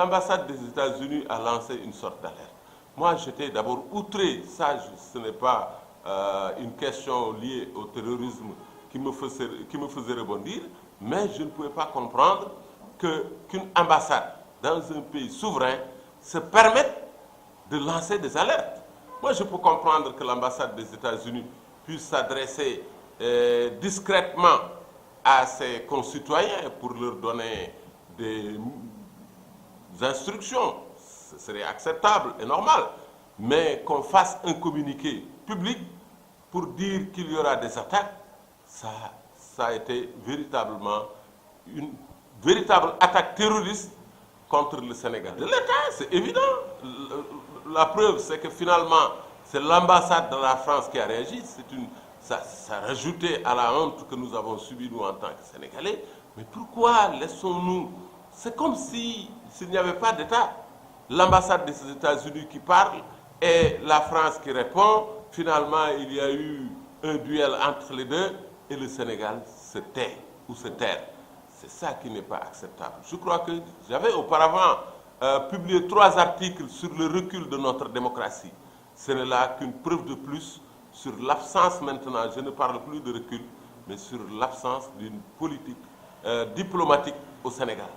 l'ambassade des États-Unis a lancé une sorte d'alerte. Moi, j'étais d'abord outré. Ça, ce n'est pas une question liée au terrorisme qui me faisait rebondir, mais je ne pouvais pas comprendre qu'une ambassade dans un pays souverain se permette de lancer des alertes. Moi, je peux comprendre que l'ambassade des États-Unis puisse s'adresser discrètement à ses concitoyens pour leur donner des instructions. Ce serait acceptable et normal. Mais qu'on fasse un communiqué public pour dire qu'il y aura des attaques, ça a été véritablement une véritable attaque terroriste contre le Sénégal. De l'État, c'est évident. La preuve, c'est que finalement, c'est l'ambassade de la France qui a réagi. Ça rajoutait à la honte que nous avons subie, nous, en tant que Sénégalais. Mais pourquoi laissons-nous... C'est comme s'il n'y avait pas d'État. L'ambassade des États-Unis qui parle et la France qui répond. Finalement, il y a eu un duel entre les deux et le Sénégal se tait ou se terre. C'est ça qui n'est pas acceptable. Je crois que j'avais auparavant publié 3 articles sur le recul de notre démocratie. Ce n'est là qu'une preuve de plus sur l'absence maintenant, je ne parle plus de recul, mais sur l'absence d'une politique diplomatique au Sénégal.